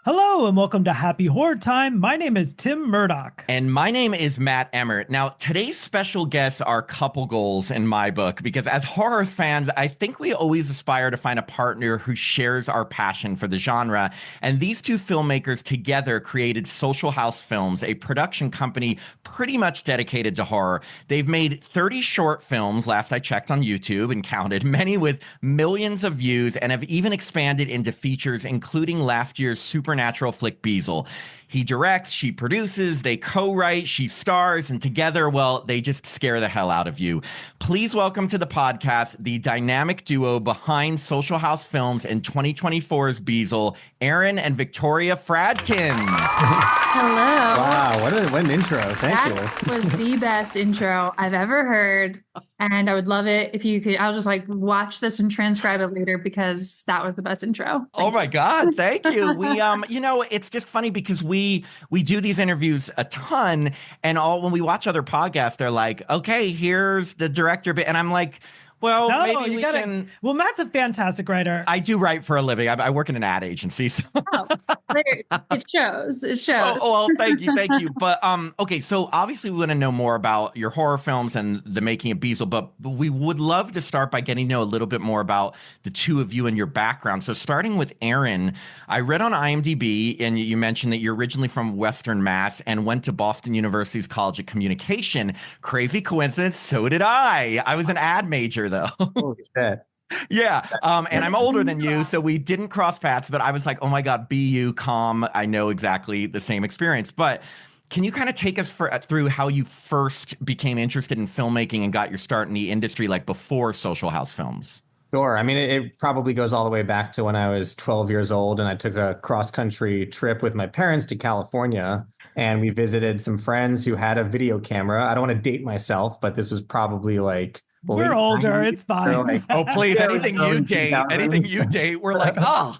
Hello and welcome to Happy Horror Time. My name is Tim Murdoch. And my name is Matt Emmert. Now, today's special guests are couple goals in my book because as horror fans, I think we always aspire to find a partner who shares our passion for the genre. And these two filmmakers together created Social House Films, a production company pretty much dedicated to horror. They've made 30 short films, last I checked on YouTube and counted, many with millions of views, and have even expanded into features, including last year's supernatural flick Beezel. He directs, she produces, they co-write, she stars, and together, well, they just scare the hell out of you. Please welcome to the podcast the dynamic duo behind Social House Films and 2024's Beezel, Aaron and Victoria Fradkin. Hello. Wow, what an intro. Thank you. That was the best intro I've ever heard. And I would love it if you could. I'll just watch this and transcribe it later because that was the best intro. Oh my God, thank you. We it's just funny because we do these interviews a ton, and when we watch other podcasts, they're like, okay, here's the director bit, and I'm like, well, No, maybe we can. Well, Matt's a fantastic writer. I do write for a living. I work in an ad agency. So. Oh, it shows. It shows. Oh, well, thank you. But okay, so obviously we want to know more about your horror films and the making of Beezel, but we would love to start by getting to know a little bit more about the two of you and your background. So starting with Aaron, I read on IMDb, and you mentioned that you're originally from Western Mass and went to Boston University's College of Communication. Crazy coincidence, so did I. I was an ad major, though. Holy shit. Yeah. And I'm older than you, so we didn't cross paths, but I was like, oh my God, BU, calm. I know exactly the same experience. But can you kind of take us through how you first became interested in filmmaking and got your start in the industry, like before Social House Films? Sure. I mean, it probably goes all the way back to when I was 12 years old and I took a cross-country trip with my parents to California, and we visited some friends who had a video camera. I don't want to date myself, but this was probably like We're older. 90s. It's fine. Like, Oh, please, Yeah, anything you date, we're like, oh.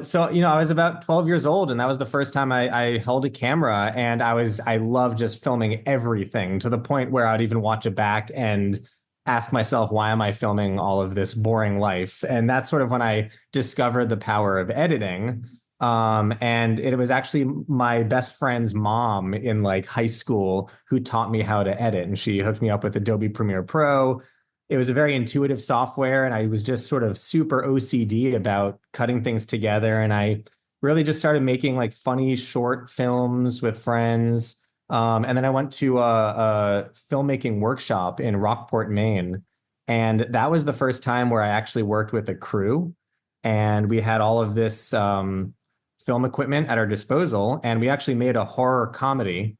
So, I was about 12 years old, and that was the first time I held a camera, and I loved just filming everything to the point where I'd even watch it back and ask myself, why am I filming all of this boring life? And that's sort of when I discovered the power of editing. And it was actually my best friend's mom in high school who taught me how to edit. And she hooked me up with Adobe Premiere Pro. It was a very intuitive software, and I was just sort of super OCD about cutting things together. And I really just started making funny short films with friends. And then I went to a filmmaking workshop in Rockport, Maine. And that was the first time where I actually worked with a crew. And we had all of this film equipment at our disposal. And we actually made a horror comedy.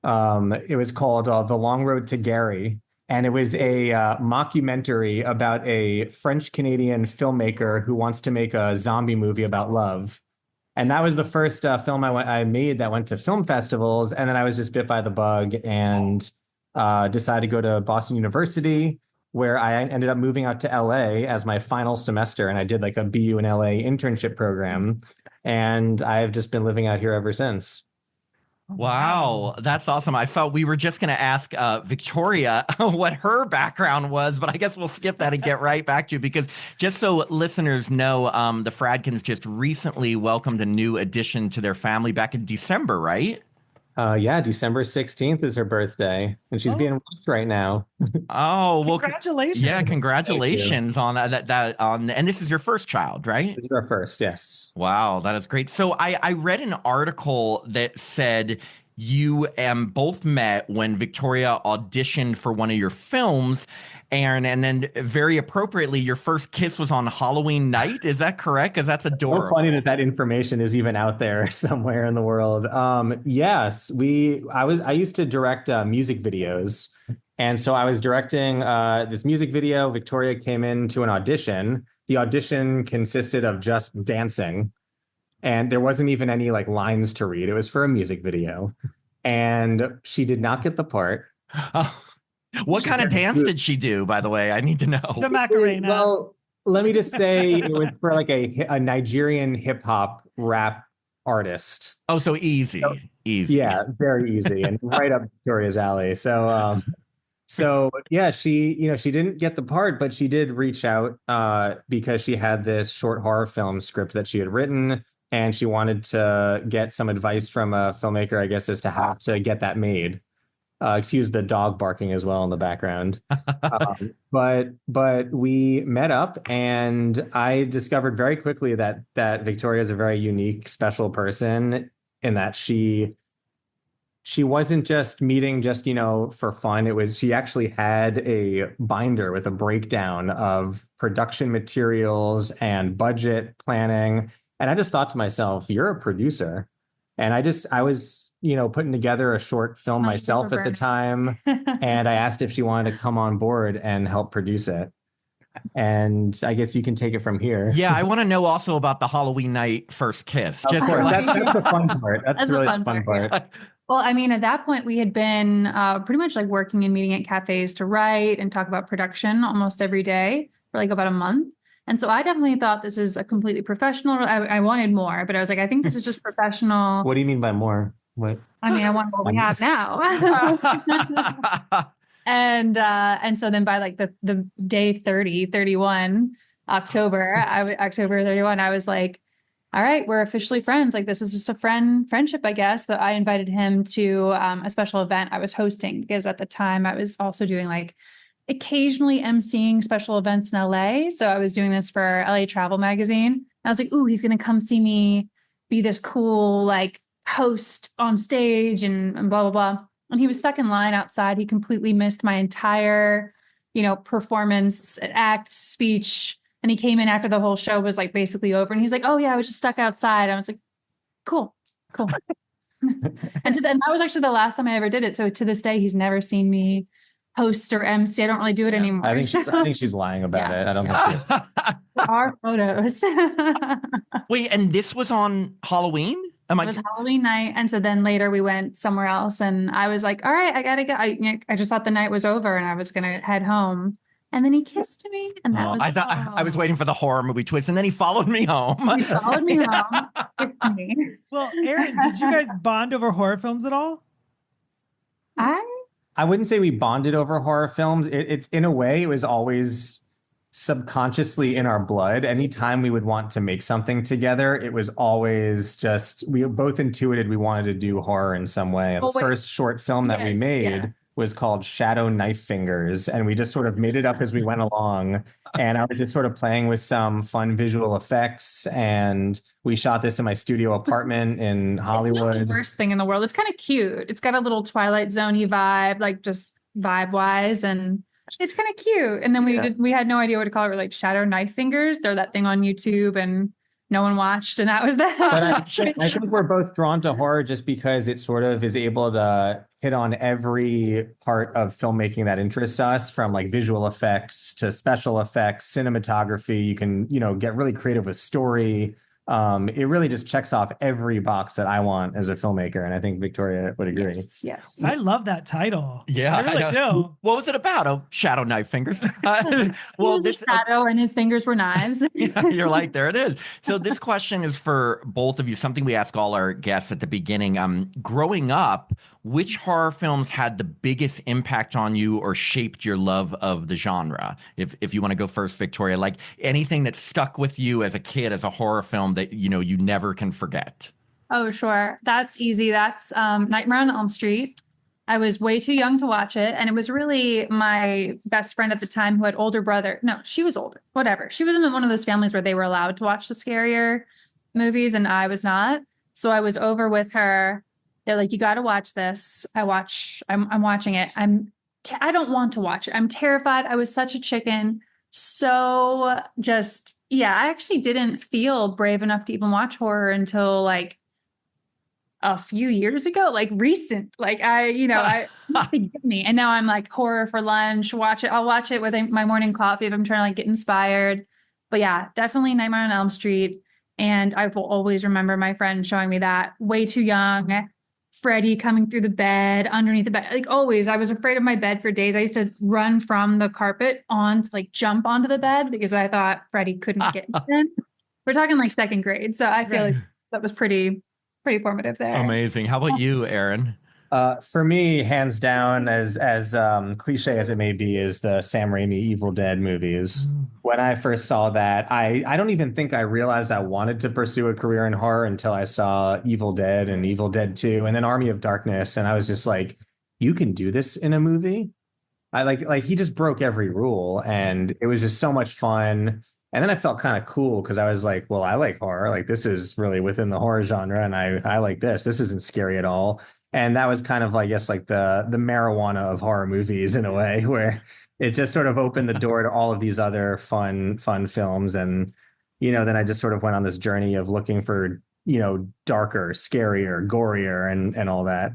It was called The Long Road to Gary. And it was a mockumentary about a French-Canadian filmmaker who wants to make a zombie movie about love. And that was the first film I made that went to film festivals. And then I was just bit by the bug and decided to go to Boston University, where I ended up moving out to LA as my final semester. And I did a BU in LA internship program. And I've just been living out here ever since. Wow, that's awesome. I saw we were just going to ask Victoria what her background was, but I guess we'll skip that and get right back to you because just so listeners know, the Fradkins just recently welcomed a new addition to their family back in December, right? Yeah, December 16th is her birthday, and she's being watched right now. Oh, well, Congratulations. Yeah, congratulations on and this is your first child, right? This is our first, yes. Wow, that is great. So I read an article that said you both met when Victoria auditioned for one of your films, Aaron, and then very appropriately, your first kiss was on Halloween night. Is that correct? Because that's adorable. So funny that information is even out there somewhere in the world. Yes, I used to direct music videos. And so I was directing this music video. Victoria came into an audition. The audition consisted of just dancing. And there wasn't even any lines to read. It was for a music video. And she did not get the part. What kind of dance did she do, by the way? I need to know. The Macarena. Well, let me just say it was for a Nigerian hip hop rap artist. Oh, so easy. Easy. Yeah, very easy and right up Victoria's alley. So So yeah, she didn't get the part, but she did reach out because she had this short horror film script that she had written, and she wanted to get some advice from a filmmaker, I guess, as to how to get that made. Excuse the dog barking as well in the background. But we met up, and I discovered very quickly that Victoria is a very unique, special person in that she wasn't just meeting just, for fun. She actually had a binder with a breakdown of production materials and budget planning. And I just thought to myself, you're a producer. And I was, putting together a short film Like myself super at the time. And I asked if she wanted to come on board and help produce it. And I guess you can take it from here. Yeah, I want to know also about the Halloween night first kiss. Of Just course, like that's the fun part. That's That's the really fun the fun part, part. Well, I mean, at that point, we had been pretty much like working and meeting at cafes to write and talk about production almost every day for like about a month. And so I definitely thought this is a completely professional. I wanted more, but I was like, I think this is just professional. What do you mean by more? What? I mean, I want what we have now. And so then by like the day 30, 31, October 31, I was like, all right, we're officially friends. Like this is just a friendship, I guess. But I invited him to a special event I was hosting because at the time I was also doing like occasionally emceeing special events in LA. So I was doing this for LA Travel Magazine. I was like, ooh, he's gonna come see me be this cool like host on stage and blah blah blah. And he was stuck in line outside. He completely missed my entire, performance, act, speech. And he came in after the whole show was like basically over. And he's like, oh yeah, I was just stuck outside. I was like, cool. And so then that was actually the last time I ever did it. So to this day, he's never seen me host or MC. I don't really do it anymore. I think she's lying about it. I don't think she is. There are photos. Wait, and this was on Halloween? It was Halloween night. And so then later we went somewhere else. And I was like, all right, I gotta go. I just thought the night was over and I was gonna head home. And then he kissed me, and that was. I thought I was waiting for the horror movie twist, and then he followed me home. He followed me home. Kissed me. Well, Erin, did you guys bond over horror films at all? I wouldn't say we bonded over horror films. It's in a way, it was always subconsciously in our blood. Anytime we would want to make something together, it was always just we both intuited we wanted to do horror in some way. And the first short film that we made was called Shadow Knife Fingers, and we just sort of made it up as we went along. And I was just sort of playing with some fun visual effects, and we shot this in my studio apartment in Hollywood. It's not the worst thing in the world. It's kind of cute. It's got a little Twilight Zone-y vibe, like just vibe-wise, and it's kind of cute. And then we had no idea what to call it. We're like Shadow Knife Fingers. Throw that thing on YouTube, and no one watched, and that was that. But I think we're both drawn to horror just because it sort of is able to hit on every part of filmmaking that interests us, from like visual effects to special effects, cinematography. You can, get really creative with story. It really just checks off every box that I want as a filmmaker, and I think Victoria would agree. Yes. I love that title. Yeah, I really do. What was it about? Oh, Shadow Knife Fingers. Well, this shadow and his fingers were knives. Yeah, you're like, there it is. So this question is for both of you. Something we ask all our guests at the beginning. Growing up, which horror films had the biggest impact on you or shaped your love of the genre? If you want to go first, Victoria, like anything that stuck with you as a kid as a horror film that you never can forget. Oh, sure. That's easy. That's Nightmare on Elm Street. I was way too young to watch it. And it was really my best friend at the time who had older brother. No, she was older. Whatever. She was in one of those families where they were allowed to watch the scarier movies and I was not. So I was over with her. They're like, you got to watch this. I'm watching it. I don't want to watch it. I'm terrified. I was such a chicken. So just, I actually didn't feel brave enough to even watch horror until like a few years ago, like recent, like forgive me. And now I'm like horror for lunch, watch it. I'll watch it with my morning coffee if I'm trying to like get inspired. But yeah, definitely Nightmare on Elm Street. And I will always remember my friend showing me that way too young. Freddy coming through the bed, underneath the bed, like always. I was afraid of my bed for days. I used to run from the carpet to like jump onto the bed because I thought Freddy couldn't get in. We're talking like second grade. So I feel like that was pretty formative there. Amazing. How about you, Erin? For me, hands down, as cliche as it may be, is the Sam Raimi Evil Dead movies. Mm. When I first saw that, I don't even think I realized I wanted to pursue a career in horror until I saw Evil Dead and Evil Dead 2 and then Army of Darkness, and I was just like, you can do this in a movie? I like he just broke every rule, and it was just so much fun. And then I felt kind of cool because I was like, well, I like horror. Like this is really within the horror genre, and I like this. This isn't scary at all. And that was kind of, I guess, like the marijuana of horror movies in a way, where it just sort of opened the door to all of these other fun films. And then I just sort of went on this journey of looking for darker, scarier, gorier, and all that.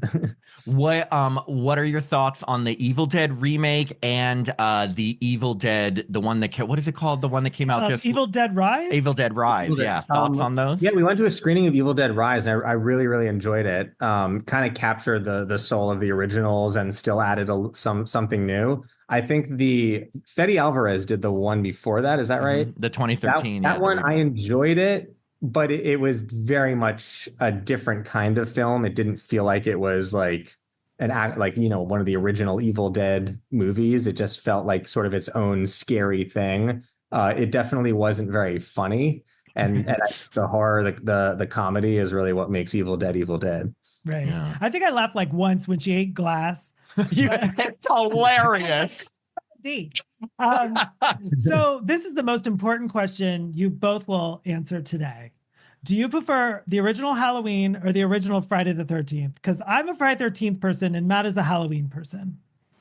What are your thoughts on the Evil Dead remake and the Evil Dead, the one that what is it called? The one that came out just Evil Dead Rise? Evil Dead Rise. Yeah. Thoughts on those? Yeah, we went to a screening of Evil Dead Rise, and I really, really enjoyed it. Kind of captured the soul of the originals and still added something new. I think the Fede Alvarez did the one before that. Is that right? The 2013. That one, I enjoyed it, but it was very much a different kind of film. It didn't feel like it was like an act, like one of the original Evil Dead movies. It just felt like sort of its own scary thing. It definitely wasn't very funny, and the horror, the comedy is really what makes Evil Dead Evil Dead. Right. Yeah. I think I laughed like once when she ate glass. It's hilarious. D. So this is the most important question you both will answer today. Do you prefer the original Halloween or the original Friday the 13th? Because I'm a Friday 13th person and Matt is a Halloween person.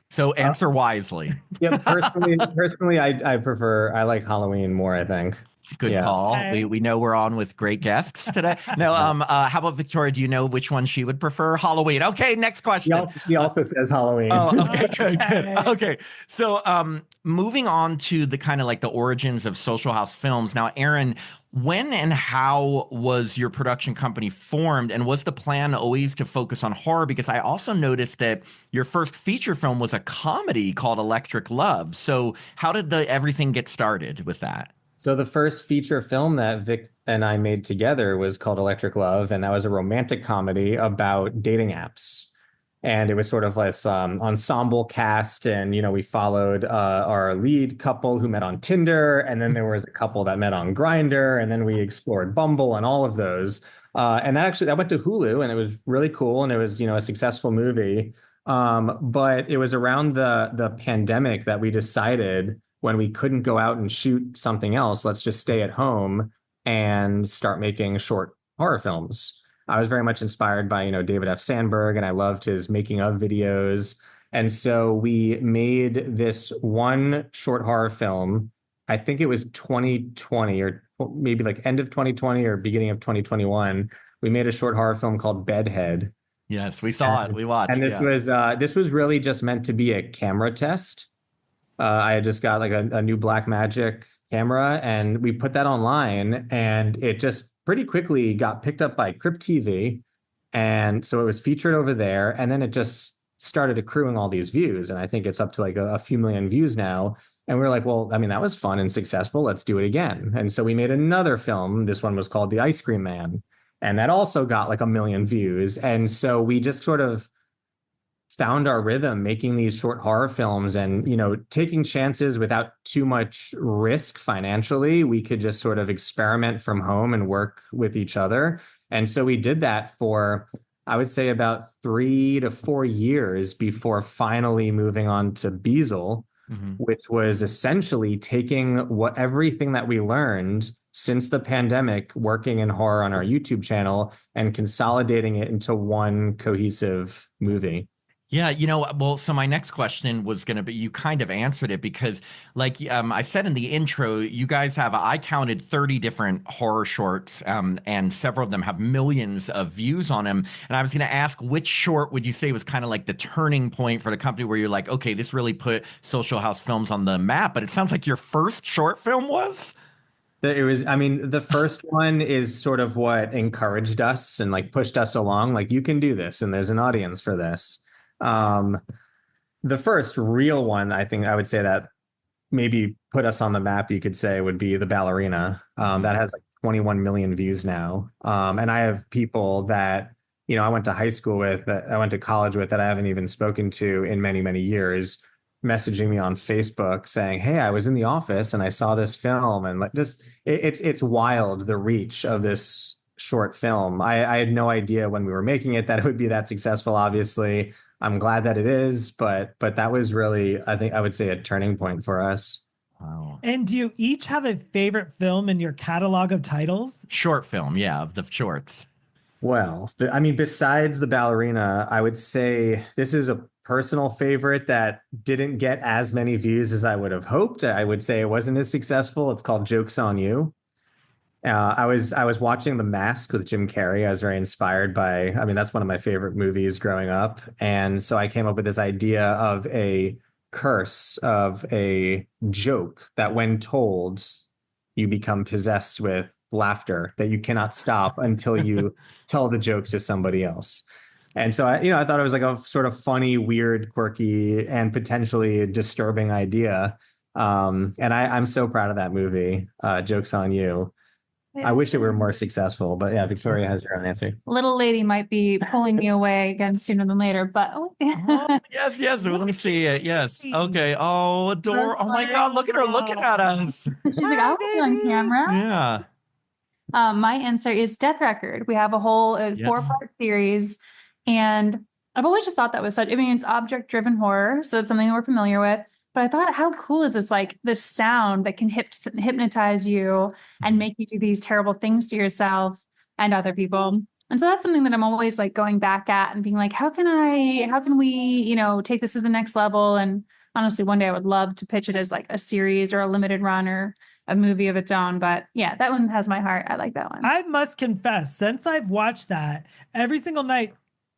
So answer wisely. Yeah, personally, I like Halloween more, I think. Good call. We know we're on with great guests today. No, how about Victoria? Do you know which one she would prefer? Halloween. Okay, next question. She also says Halloween. Oh, okay, good. Okay, so moving on to the kind of like the origins of Social House Films. Now, Aaron, when and how was your production company formed, and was the plan always to focus on horror? Because I also noticed that your first feature film was a comedy called Electric Love. So how did everything get started with that? So the first feature film that Vic and I made together was called Electric Love, and that was a romantic comedy about dating apps. And it was sort of like ensemble cast, and we followed our lead couple who met on Tinder, and then there was a couple that met on Grindr, and then we explored Bumble and all of those. And that went to Hulu, and it was really cool, and it was a successful movie. But it was around the pandemic that we decided, when we couldn't go out and shoot something else, let's just stay at home and start making short horror films. I was very much inspired by, David F. Sandberg, and I loved his making of videos. And so we made this one short horror film. I think it was 2020, or maybe like end of 2020 or beginning of 2021. We made a short horror film called Bedhead. Yes, we saw it. We watched. And this was really just meant to be a camera test. I had just got like a new Blackmagic camera, and we put that online, and it just pretty quickly got picked up by Crypt TV. And so it was featured over there, and then it just started accruing all these views. And I think it's up to like a few million views now. And we were like, well, I mean, that was fun and successful. Let's do it again. And so we made another film. This one was called The Ice Cream Man. And that also got like 1 million views. And so we just sort of found our rhythm making these short horror films, and taking chances without too much risk financially. We could just sort of experiment from home and work with each other. And so we did that for, I would say, about 3 to 4 years before finally moving on to Beezel, which was essentially taking everything that we learned since the pandemic working in horror on our YouTube channel and consolidating it into one cohesive movie. Yeah, well, so my next question was going to be, you kind of answered it, because like I said in the intro, you guys I counted 30 different horror shorts, and several of them have millions of views on them. And I was going to ask, which short would you say was kind of like the turning point for the company where you're like, okay, this really put Social House Films on the map? But it sounds like your first short film was? It was, I mean, the first one is sort of what encouraged us and like pushed us along. Like, you can do this, and there's an audience for this. The first real one, I think I would say that maybe put us on the map, you could say, would be The Ballerina. That has like 21 million views now. And I have people that, I went to high school with, I went to college with, that I haven't even spoken to in many, many years, messaging me on Facebook saying, "Hey, I was in the office and I saw this film," and like just it's wild, the reach of this short film. I had no idea when we were making it that it would be that successful. Obviously, I'm glad that it is, but that was really, I think I would say, a turning point for us. Wow. And do you each have a favorite film in your catalog of titles? Short film, yeah, of the shorts. Well, I mean, besides the ballerina, I would say this is a personal favorite that didn't get as many views as I would have hoped. I would say it wasn't as successful. It's called Jokes on You. I was watching The Mask with Jim Carrey. I was very inspired by, I mean, that's one of my favorite movies growing up. And so I came up with this idea of a curse, of a joke that when told, you become possessed with laughter that you cannot stop until you tell the joke to somebody else. And so I thought it was like a sort of funny, weird, quirky, and potentially disturbing idea. And I'm so proud of that movie, Jokes on You. I wish it were more successful, but yeah, Victoria has her own answer. Little lady might be pulling me away again sooner than later, but Oh, yes, let me see it. Yes. Okay. Oh, adore. Oh my God, look at her looking at us. she's like, I want to be on camera. Yeah. My answer is Death Record. We have a whole Yes. 4-part series, and I've always just thought that was such, I mean, it's object-driven horror, so it's something that we're familiar with. But I thought, how cool is this? Like this sound that can hypnotize you and make you do these terrible things to yourself and other people. And so that's something that I'm always like going back at and being like, how can we, take this to the next level? And honestly, one day I would love to pitch it as like a series or a limited run or a movie of its own. But yeah, that one has my heart. I like that one. I must confess, since I've watched that, every single night,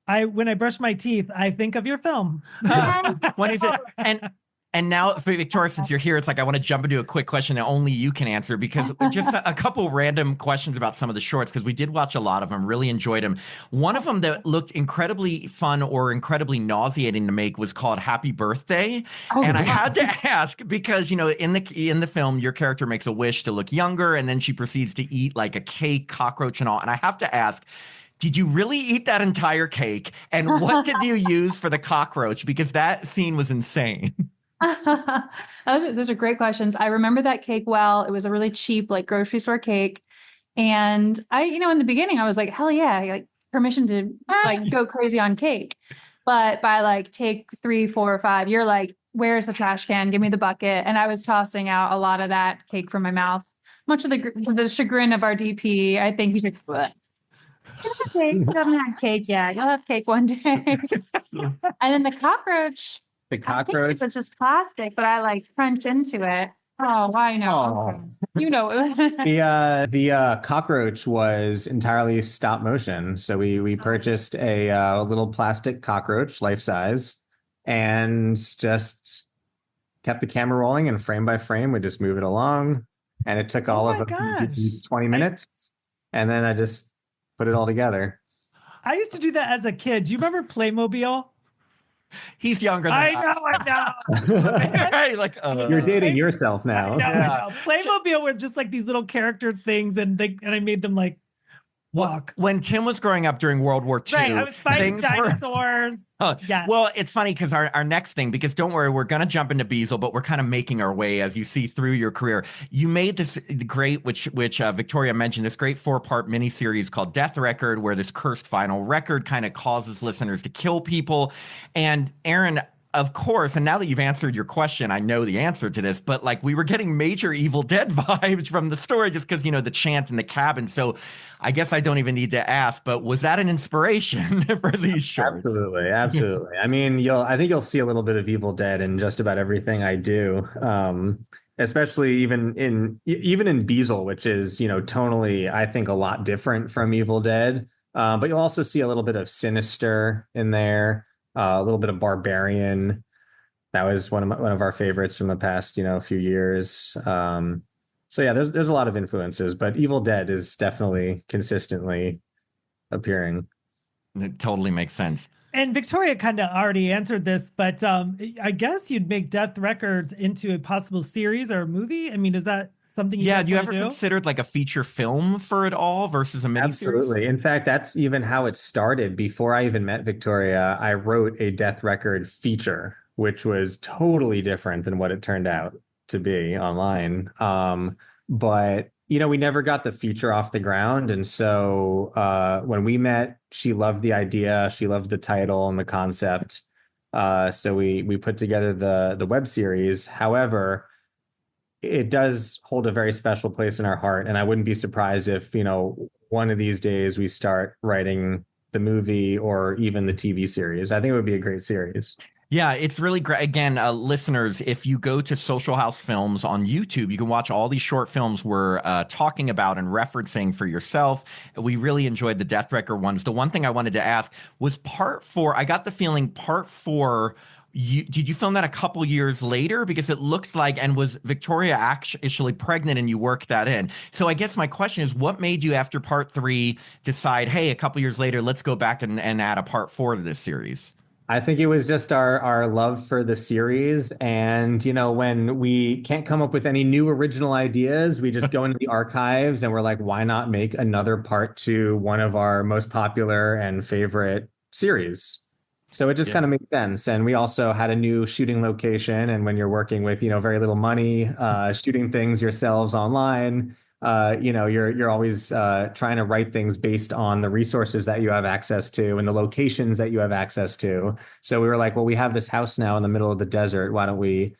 when I brush my teeth, I think of your film. What is it? And now, for Victoria, since you're here, it's like I want to jump into a quick question that only you can answer, because just a couple random questions about some of the shorts, because we did watch a lot of them, really enjoyed them. One of them that looked incredibly fun or incredibly nauseating to make was called Happy Birthday. And I had to ask because, in the film, your character makes a wish to look younger, and then she proceeds to eat like a cake, cockroach and all. And I have to ask, did you really eat that entire cake? And what did you use for the cockroach? Because that scene was insane. Those are great questions. I remember that cake well. It was a really cheap, like grocery store cake. And I, in the beginning, I was like, hell yeah, like permission to like go crazy on cake. But by like take 3, 4, or 5, you're like, where's the trash can? Give me the bucket. And I was tossing out a lot of that cake from my mouth, much to the chagrin of our DP. I think he's like, what? You haven't had cake yet. You'll have cake one day. And then the cockroach. The cockroach was just plastic, but I like crunch into it. Oh, I know. You know. The cockroach was entirely stop motion. So we purchased a little plastic cockroach, life size, and just kept the camera rolling, and frame by frame we just move it along, and it took all of 20 minutes, and then I just put it all together. I used to do that as a kid. Do you remember Playmobil? He's younger than I know. Hey, like you're dating yourself now. I know. Playmobil were just like these little character things, and I made them like walk. When Tim was growing up during World War II, right, I was fighting dinosaurs. Yeah. Well, it's funny because our next thing, because don't worry, we're going to jump into Beezel, but we're kind of making our way as you see through your career. You made this great, which Victoria mentioned, this great 4-part miniseries called Death Record, where this cursed final record kind of causes listeners to kill people. And Aaron, of course, and now that you've answered your question, I know the answer to this, but like we were getting major Evil Dead vibes from the story just because, the chant in the cabin. So I guess I don't even need to ask, but was that an inspiration for these shorts? Absolutely. I mean, I think you'll see a little bit of Evil Dead in just about everything I do. Especially even in Beezel, which is, tonally, I think a lot different from Evil Dead. But you'll also see a little bit of Sinister in there. A little bit of Barbarian. That was one of our favorites from the past, few years. So yeah, there's a lot of influences, but Evil Dead is definitely consistently appearing. It totally makes sense. And Victoria kind of already answered this, but I guess you'd make Death Records into a possible series or a movie. I mean, is that something you Yeah, guys do you want ever to do? considered like a feature film for it all versus a miniseries? Absolutely. In fact, that's even how it started. Before I even met Victoria, I wrote a Death Record feature, which was totally different than what it turned out to be online. But we never got the feature off the ground. And so when we met, she loved the idea, she loved the title and the concept. So we put together the web series. However, it does hold a very special place in our heart. And I wouldn't be surprised if, one of these days we start writing the movie or even the TV series. I think it would be a great series. Yeah, it's really great. Again, listeners, if you go to Social House Films on YouTube, you can watch all these short films we're talking about and referencing for yourself. We really enjoyed the Death Record ones. The one thing I wanted to ask was part 4. I got the feeling part 4. Did you film that a couple years later? Because it looks like, and was Victoria actually pregnant and you worked that in? So I guess my question is, what made you after part 3 decide, hey, a couple years later, let's go back and add a part 4 to this series? I think it was just our love for the series. And, when we can't come up with any new original ideas, we just go into the archives and we're like, why not make another part to one of our most popular and favorite series? So it just kind of made sense. And we also had a new shooting location. And when you're working with, very little money, shooting things yourselves online, you're always trying to write things based on the resources that you have access to and the locations that you have access to. So we were like, well, we have this house now in the middle of the desert. Why don't we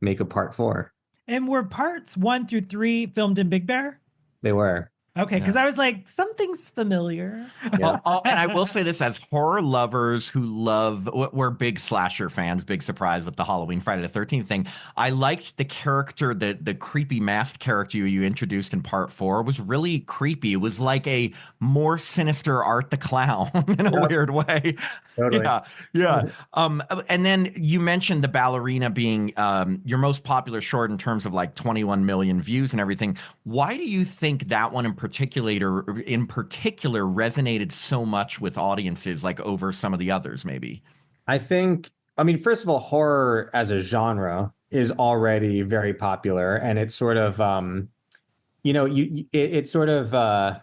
make a part 4? And were parts 1 through 3 filmed in Big Bear? They were. Okay, because I was like, something's familiar. Yeah. And I will say this, as horror lovers who love, we're big slasher fans, big surprise with the Halloween Friday the 13th thing. I liked the character, the creepy masked character you introduced in part 4 was really creepy. It was like a more sinister Art the Clown in a weird way. Totally. Yeah. And then you mentioned the ballerina being your most popular short in terms of like 21 million views and everything. Why do you think that one in particular resonated so much with audiences, like over some of the others, maybe? First of all, horror as a genre is already very popular, and it's sort of, it sort of,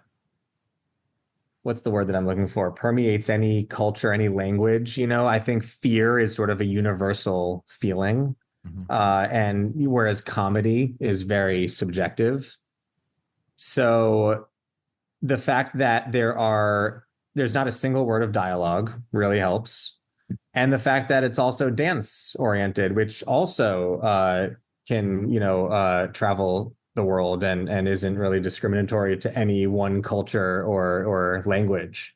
what's the word that I'm looking for? Permeates any culture, any language. I think fear is sort of a universal feeling, and whereas comedy is very subjective. So the fact that there's not a single word of dialogue really helps. And the fact that it's also dance oriented, which also can, travel the world and isn't really discriminatory to any one culture or language.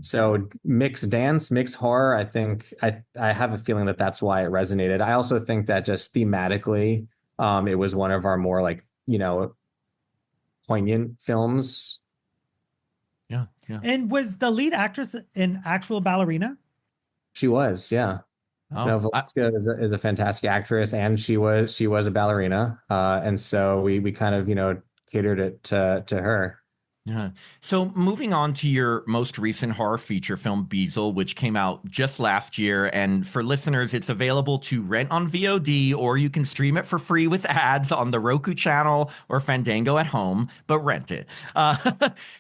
So mixed dance, mixed horror, I think I have a feeling that that's why it resonated. I also think that just thematically, it was one of our more like, poignant films. Yeah. And was the lead actress an actual ballerina? She was, yeah. No, Valeska is a fantastic actress, and she was a ballerina, and so we kind of catered it to her. Yeah. So moving on to your most recent horror feature film, Beezel, which came out just last year. And for listeners, it's available to rent on VOD, or you can stream it for free with ads on the Roku channel or Fandango at home, but rent it.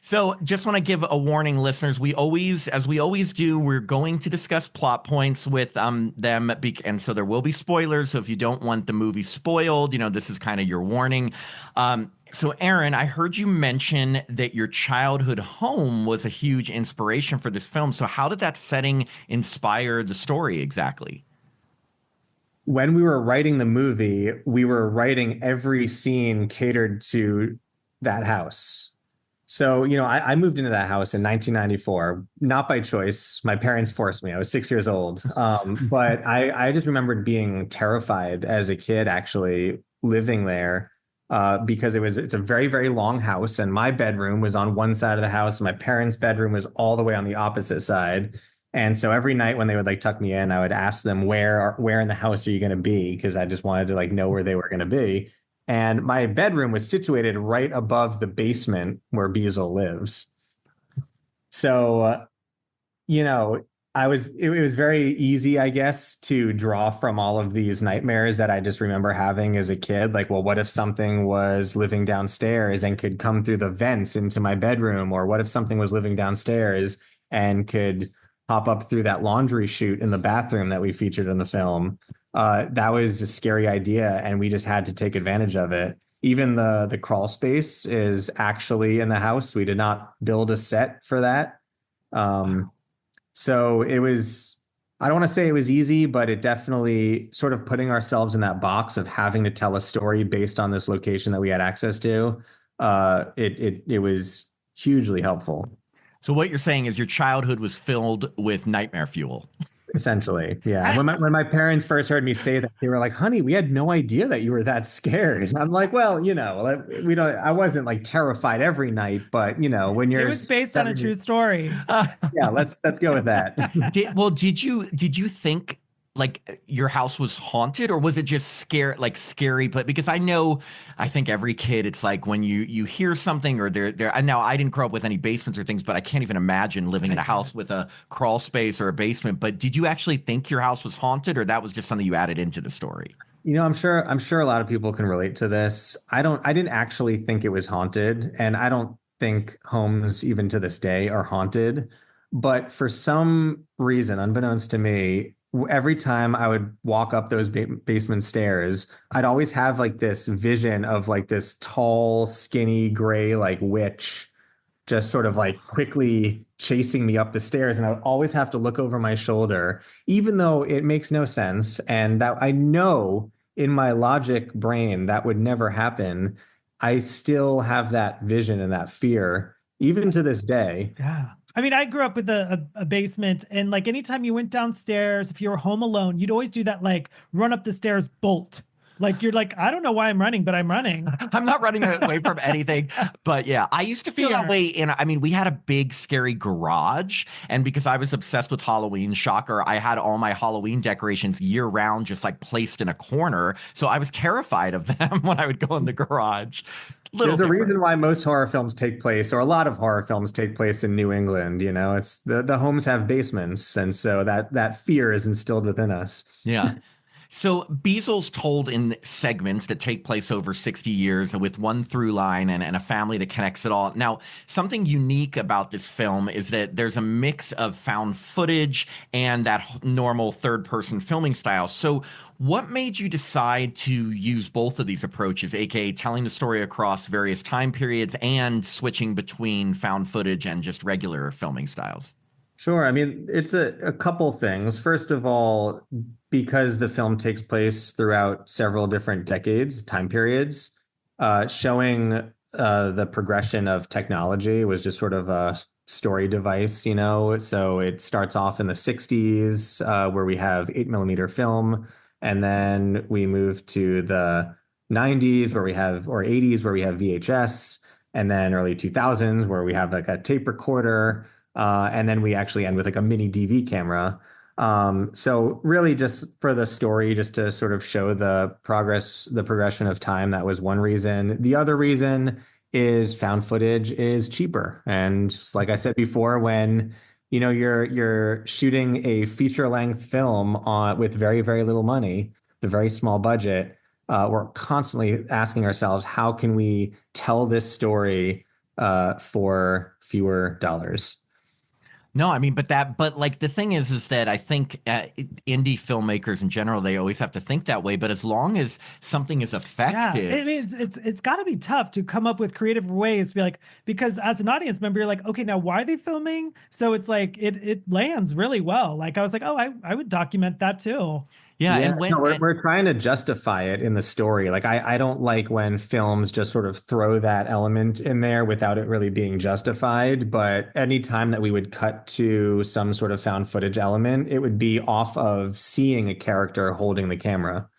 So just want to give a warning, listeners. As we always do, we're going to discuss plot points with them. And so there will be spoilers. So if you don't want the movie spoiled, this is kind of your warning. So, Aaron, I heard you mention that your childhood home was a huge inspiration for this film. So how did that setting inspire the story exactly? When we were writing the movie, we were writing every scene catered to that house. So, I moved into that house in 1994, not by choice. My parents forced me. I was 6 years old. But I just remembered being terrified as a kid, actually living there. Because it's a very, very long house, and my bedroom was on one side of the house, and my parents' bedroom was all the way on the opposite side. And so every night when they would like tuck me in, I would ask them where in the house are you going to be? Because I just wanted to like know where they were going to be. And my bedroom was situated right above the basement where Beezel lives. So, it was very easy, I guess, to draw from all of these nightmares that I just remember having as a kid. Like, well, what if something was living downstairs and could come through the vents into my bedroom? Or what if something was living downstairs and could pop up through that laundry chute in the bathroom that we featured in the film? That was a scary idea, and we just had to take advantage of it. Even the crawl space is actually in the house. We did not build a set for that. So it was, I don't want to say it was easy, but it definitely sort of putting ourselves in that box of having to tell a story based on this location that we had access to. It was hugely helpful. So what you're saying is your childhood was filled with nightmare fuel. Essentially, yeah. When my parents first heard me say that, they were like, "Honey, we had no idea that you were that scared." And I'm like, "Well, we don't. I wasn't like terrified every night, but when you're It was based on a true story. yeah, let's go with that." Did you think like your house was haunted, or was it just scary? But because I think every kid, it's like when you hear something or they're and now I didn't grow up with any basements or things, but I can't even imagine living in a house with a crawl space or a basement. But did you actually think your house was haunted, or that was just something you added into the story? I'm sure a lot of people can relate to this. I didn't actually think it was haunted, and I don't think homes even to this day are haunted. But for some reason, unbeknownst to me, every time I would walk up those basement stairs, I'd always have like this vision of like this tall, skinny, gray like witch just sort of like quickly chasing me up the stairs, and I would always have to look over my shoulder, even though it makes no sense, and that I know in my logic brain that would never happen. I still have that vision and that fear even to this day. Yeah. I mean, I grew up with a basement, and like anytime you went downstairs, if you were home alone, you'd always do that like run up the stairs bolt. Like you're like, I don't know why I'm running, but I'm running. I'm not running away from anything. But yeah, I used to feel that way. And I mean, we had a big, scary garage. And because I was obsessed with Halloween, shocker, I had all my Halloween decorations year round, just like placed in a corner. So I was terrified of them when I would go in the garage. There's a reason why most horror films take place, or a lot of horror films take place in New England. It's the homes have basements. And so that fear is instilled within us. Yeah. So Beezel's told in segments that take place over 60 years with one through line and a family that connects it all. Now, something unique about this film is that there's a mix of found footage and that normal third-person filming style. So what made you decide to use both of these approaches, aka telling the story across various time periods and switching between found footage and just regular filming styles? Sure. I mean, it's a couple things. First of all, because the film takes place throughout several different decades, time periods, showing the progression of technology was just sort of a story device. So it starts off in the 60s, where we have 8 millimeter film, and then we move to the 90s or 80s where we have VHS, and then early 2000s where we have like a tape recorder. And then we actually end with like a mini DV camera. So really just for the story, just to sort of show the progression of time, that was one reason. The other reason is found footage is cheaper. And like I said before, when you're shooting a feature length film with very, very little money, the very small budget, we're constantly asking ourselves, how can we tell this story for fewer dollars? No, I mean, but like the thing is that I think indie filmmakers in general, they always have to think that way. But as long as something is effective, I mean, it's got to be tough to come up with creative ways to be like, because as an audience member, you're like, okay, now why are they filming? So it's like it lands really well. Like I was like, oh, I would document that too. Yeah, and we're trying to justify it in the story. Like I don't like when films just sort of throw that element in there without it really being justified. But any time that we would cut to some sort of found footage element, it would be off of seeing a character holding the camera.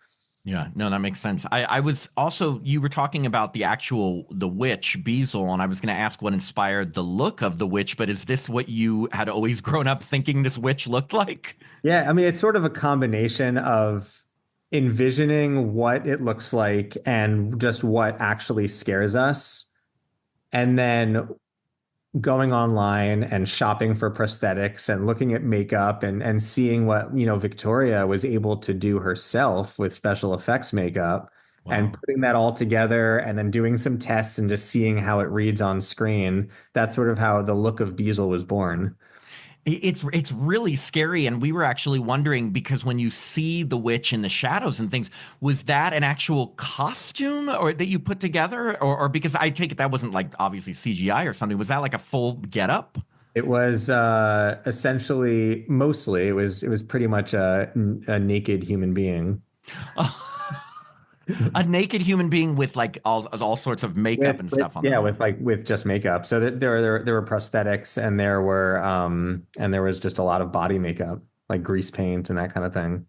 Yeah, no, that makes sense. I was also, you were talking about the witch, Beezel, and I was going to ask what inspired the look of the witch, but is this what you had always grown up thinking this witch looked like? Yeah, I mean, it's sort of a combination of envisioning what it looks like and just what actually scares us. And then going online and shopping for prosthetics and looking at makeup and seeing what, Victoria was able to do herself with special effects makeup and Wow. putting that all together and then doing some tests and just seeing how it reads on screen. That's sort of how the look of Beezel was born. It's really scary, and we were actually wondering because when you see the witch in the shadows and things, was that an actual costume or that you put together, or because I take it that wasn't like obviously CGI or something? Was that like a full getup? It was essentially mostly it was pretty much a naked human being. A naked human being with like all sorts of makeup and With stuff on yeah, them. with just makeup. So that there were prosthetics and there was just a lot of body makeup, like grease paint and that kind of thing.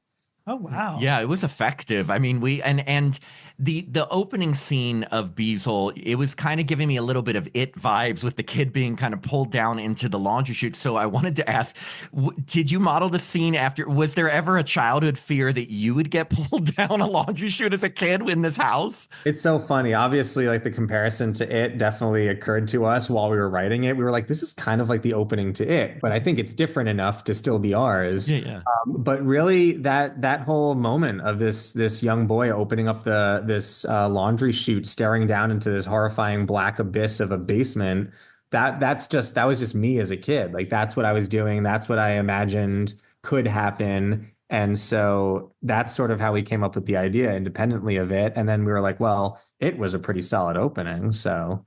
Oh, wow. Yeah, it was effective. I mean, we and the opening scene of Beezel, it was kind of giving me a little bit of It vibes with the kid being kind of pulled down into the laundry chute. So I wanted to ask, did you model the scene after? Was there ever a childhood fear that you would get pulled down a laundry chute as a kid in this house? It's so funny. Obviously, like the comparison to It definitely occurred to us while we were writing it. We were like, this is kind of like the opening to It, but I think it's different enough to still be ours. Yeah, yeah. But really, that whole moment of this young boy opening up this laundry chute, staring down into this horrifying black abyss of a basement, that was just me as a kid. Like that's what I was doing. That's what I imagined could happen. And so that's sort of how we came up with the idea independently of It. And then we were like, well, It was a pretty solid opening. So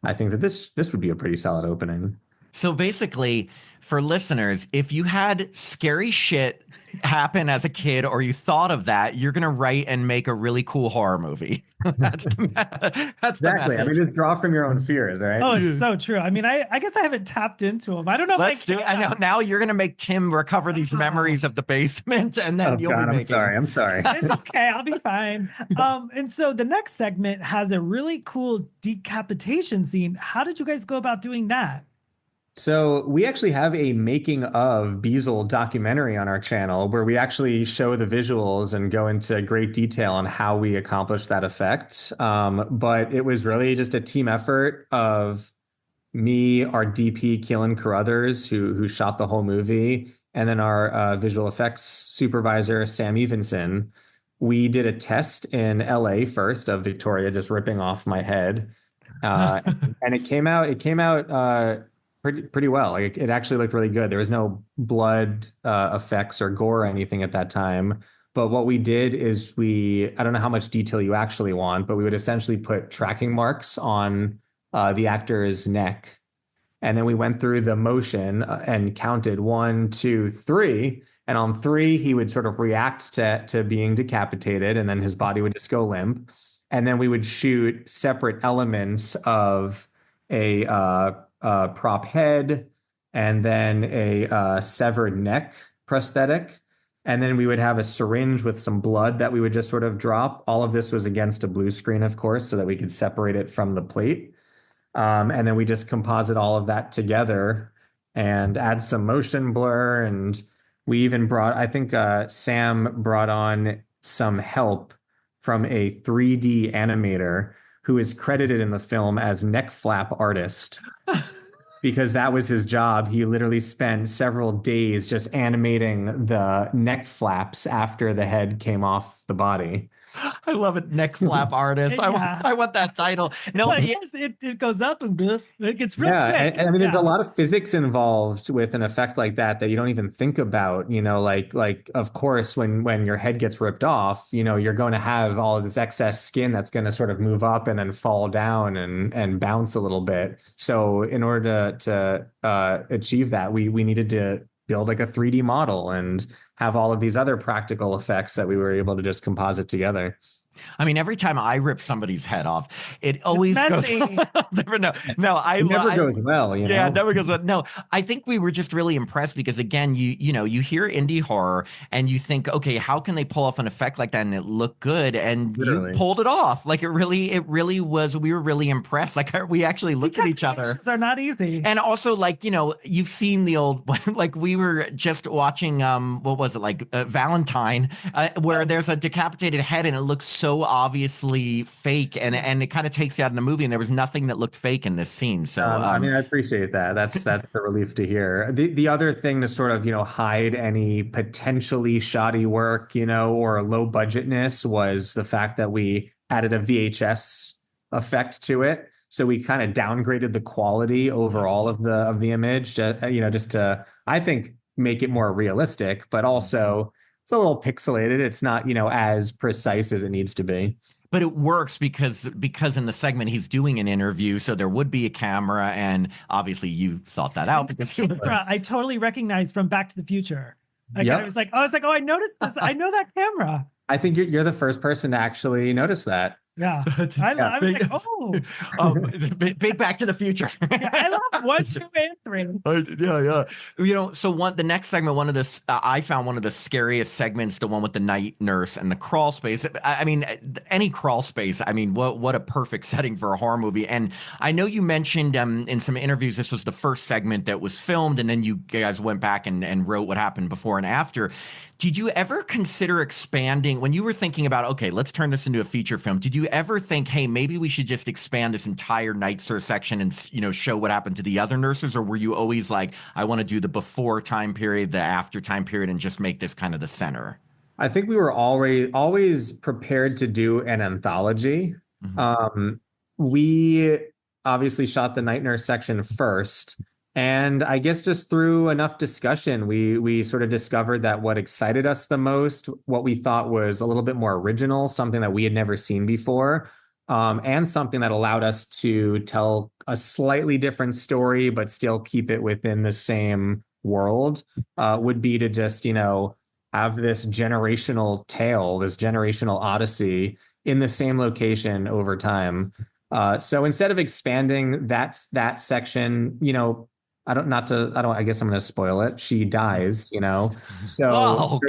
I think that this would be a pretty solid opening. So basically, for listeners, if you had scary shit happen as a kid or you thought of that, you're gonna write and make a really cool horror movie. That's the Exactly. I mean, message. just draw from your own fears, right? Oh, it's so true. I mean, I guess I haven't tapped into them. I don't know if Let's do it. I know now you're gonna make Tim recover these memories of the basement, and then Oh you'll God, be I'm making. sorry. I'm sorry. It's okay. I'll be fine. And so the next segment has a really cool decapitation scene. How did you guys go about doing that? So we actually have a making of Beezel documentary on our channel where we actually show the visuals and go into great detail on how we accomplished that effect. But it was really just a team effort of me, our DP Keelan Carruthers, who shot the whole movie, and then our visual effects supervisor Sam Evenson. We did a test in LA first of Victoria just ripping off my head, uh, and it came out pretty well. Like it actually looked really good. There was no blood effects or gore or anything at that time. But what we did is I don't know how much detail you actually want, but we would essentially put tracking marks on the actor's neck. And then we went through the motion and counted 1, 2, 3. And on 3, he would sort of react to being decapitated, and then his body would just go limp. And then we would shoot separate elements of a prop head and then a severed neck prosthetic. And then we would have a syringe with some blood that we would just sort of drop. All of this was against a blue screen, of course, so that we could separate it from the plate. And then we just composite all of that together and add some motion blur. And we even I think Sam brought on some help from a 3D animator who is credited in the film as neck flap artist. Because that was his job. He literally spent several days just animating the neck flaps after the head came off the body. I love it, neck flap artist. Yeah. I want that title. No, But yes, it goes up and it gets real Yeah, quick. and I mean, there's Yeah. a lot of physics involved with an effect like that you don't even think about. Like of course, when your head gets ripped off, you're going to have all of this excess skin that's going to sort of move up and then fall down and bounce a little bit. So in order to achieve that, we needed to build like a 3D model and have all of these other practical effects that we were able to just composite together. I mean, every time I rip somebody's head off, it always goes messy. different. No, It never goes well, Yeah, it never goes well. No, I think we were just really impressed because again, you hear indie horror and you think, okay, how can they pull off an effect like that and it look good? And Literally. you pulled it off. Like it really was. We were really impressed. Like we actually looked at each other. Decapitations are not easy. And also, like, you've seen the old, like, we were just watching, what was it, like, Valentine, where there's a decapitated head and it looks so obviously fake, and it kind of takes you out of the movie, and there was nothing that looked fake in this scene. So I mean, I appreciate that. That's a relief to hear. The other thing to sort of, hide any potentially shoddy work, or low budgetness was the fact that we added a VHS effect to it. So we kind of downgraded the quality overall of the image, just to, I think, make it more realistic, but also it's a little pixelated. It's not, as precise as it needs to be. but it works because in the segment he's doing an interview, so there would be a camera, and obviously you thought that out because you I totally recognized from Back to the Future. Like, Yep. I was like, oh, I noticed this. I know that camera. I think you're the first person to actually notice that. Yeah. I was like, oh. big Back to the Future. Yeah, I love 1, 2, and 3. Yeah. So the next segment, I found one of the scariest segments, the one with the night nurse and the crawl space. I mean, any crawl space. I mean, what a perfect setting for a horror movie. And I know you mentioned in some interviews this was the first segment that was filmed, and then you guys went back and wrote what happened before and after. Did you ever consider expanding when you were thinking about, okay, let's turn this into a feature film? Did you ever think, hey, maybe we should just expand this entire night nurse section and, show what happened to the other nurses? Or were you always like, I want to do the before time period, the after time period, and just make this kind of the center? I think we were always prepared to do an anthology. Mm-hmm. We obviously shot the night nurse section first. And I guess just through enough discussion, we sort of discovered that what excited us the most, what we thought was a little bit more original, something that we had never seen before, and something that allowed us to tell a slightly different story, but still keep it within the same world, would be to just, have this generational tale, this generational odyssey in the same location over time. So instead of expanding that section, I guess I'm going to spoil it. She dies, So, so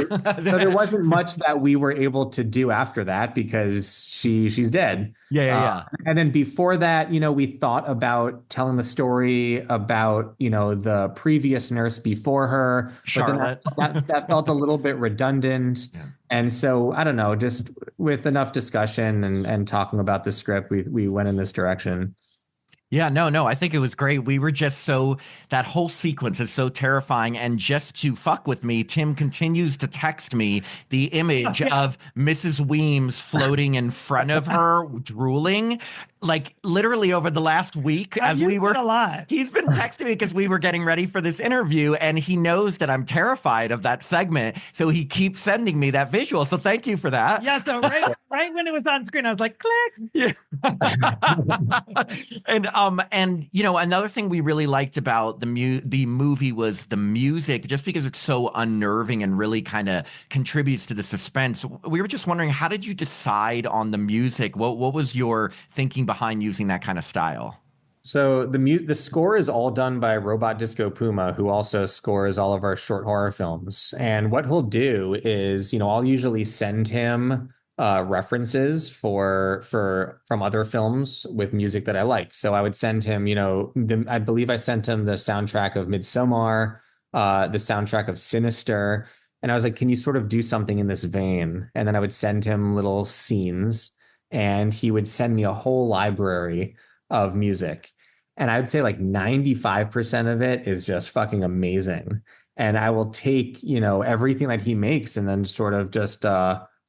there wasn't much that we were able to do after that because she's dead. Yeah. And then before that, we thought about telling the story about, the previous nurse before her. Charlotte. But then that felt a little bit redundant. Yeah. And so, I don't know, just with enough discussion and talking about the script, we went in this direction. Yeah, no, I think it was great. We were just that whole sequence is so terrifying. And just to fuck with me, Tim continues to text me the image of Mrs. Weems floating in front of her, drooling. Like literally over the last week, He's been texting me because we were getting ready for this interview, and he knows that I'm terrified of that segment. So he keeps sending me that visual. So thank you for that. Yeah. So right when it was on screen, I was like, click. Yeah. And another thing we really liked about the movie was the music, just because it's so unnerving and really kind of contributes to the suspense. We were just wondering, how did you decide on the music? What was your thinking behind using that kind of style? So the score is all done by Robot Disco Puma, who also scores all of our short horror films. And what he'll do is, I'll usually send him references from other films with music that I like. So I would send him, I believe I sent him the soundtrack of Midsommar, the soundtrack of Sinister. And I was like, can you sort of do something in this vein? And then I would send him little scenes, and he would send me a whole library of music. And I would say like 95% of it is just fucking amazing. And I will take, everything that he makes and then sort of just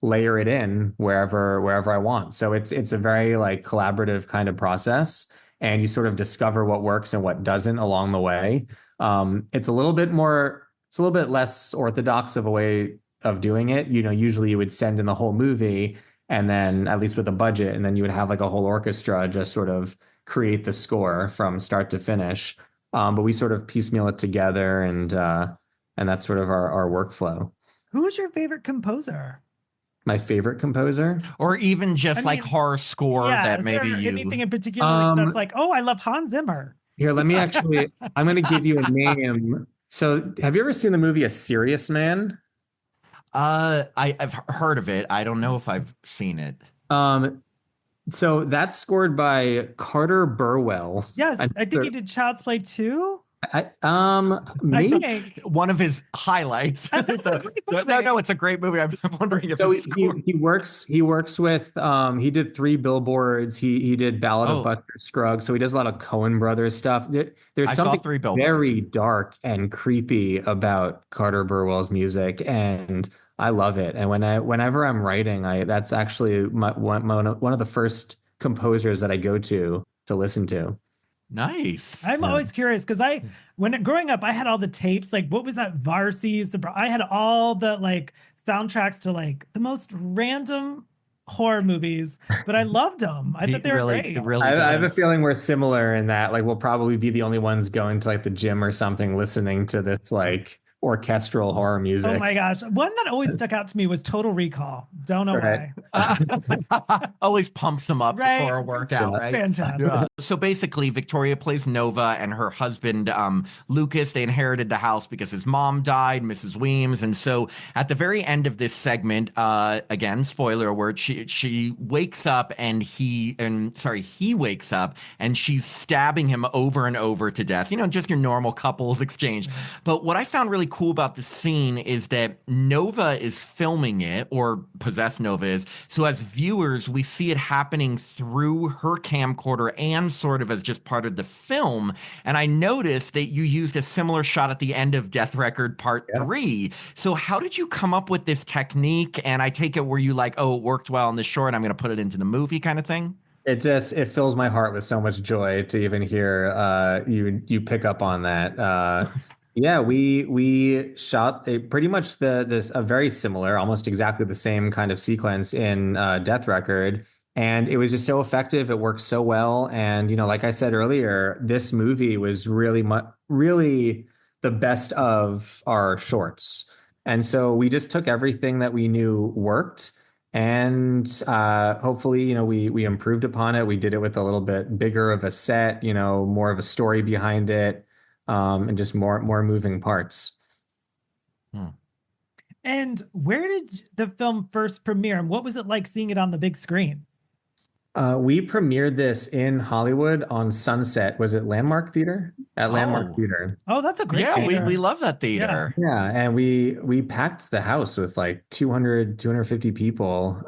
layer it in wherever I want. So it's a very like collaborative kind of process, and you sort of discover what works and what doesn't along the way. It's a little bit less orthodox of a way of doing it. Usually you would send in the whole movie, and then at least with a budget, and then you would have like a whole orchestra just sort of create the score from start to finish. But we sort of piecemeal it together, and that's sort of our workflow. Who is your favorite composer? My favorite composer, or even just horror score that maybe anything in particular that's like, oh, I love Hans Zimmer. Here, let me actually, I'm going to give you a name. So have you ever seen the movie A Serious Man? I've heard of it. I don't know if I've seen it. So that's scored by Carter Burwell. Yes, I think he did Child's Play 2. I Maybe. think. One of his highlights. And that's a great movie. No, it's a great movie. I'm wondering if So his score. he works with he did Three Billboards. He did Ballad of Oh, Buster Scruggs. So he does a lot of Coen Brothers stuff. There's I saw something Three Billboards. very dark and creepy about Carter Burwell's music, and I love it. And whenever I'm writing, I that's actually one of the first composers that I go to listen to. Nice. I'm Yeah. always curious because growing up, I had all the tapes. Like, what was that? Varsies. I had all the like soundtracks to like the most random horror movies, but I loved them. I thought they were great. It really I have a does. feeling we're similar in that, like, we'll probably be the only ones going to like the gym or something, listening to this like orchestral horror Oh music. my gosh. One that always stuck out to me was Total Recall. Don't know Right. why. Always pumps him up Right. for a workout, It's right? fantastic. Yeah. So basically, Victoria plays Nova, and her husband, Lucas, they inherited the house because his mom died, Mrs. Weems. And so at the very end of this segment, again, spoiler alert, she wakes up and he wakes up and she's stabbing him over and over to death. You know, just your normal couples exchange. But what I found really cool about the scene is that Nova is filming it, or possessed Nova is. So as viewers, we see it happening through her camcorder and sort of as just part of the film. And I noticed that you used a similar shot at the end of Death Record Part Yeah. 3. So how did you come up with this technique? And I take it, were you like, oh, it worked well in the short, I'm going to put it into the movie kind of thing? It fills my heart with so much joy to even hear you pick up on that. Yeah, we shot a pretty much this a very similar, almost exactly the same kind of sequence in Death Record, and it was just so effective. It worked so well, and like I said earlier, this movie was really the best of our shorts, and so we just took everything that we knew worked. And hopefully, we improved upon it. We did it with a little bit bigger of a set, more of a story behind it, and just more moving parts. And where did the film first premiere? And what was it like seeing it on the big screen? We premiered this in Hollywood on Sunset. Was it Landmark Theater? At Landmark Oh. Theater. Oh, that's a great Yeah, theater. we love that theater. Yeah, and we packed the house with like 250 people.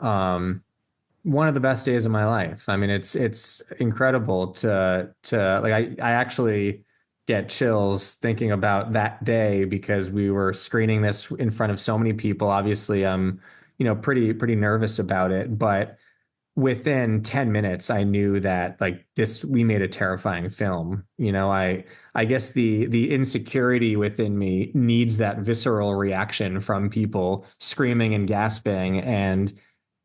One of the best days of my life. I mean, it's incredible to like I actually get chills thinking about that day because we were screening this in front of so many people. Obviously, I'm, pretty nervous about it, but within 10 minutes I knew that like this we made a terrifying film. I guess the insecurity within me needs that visceral reaction from people screaming and gasping, and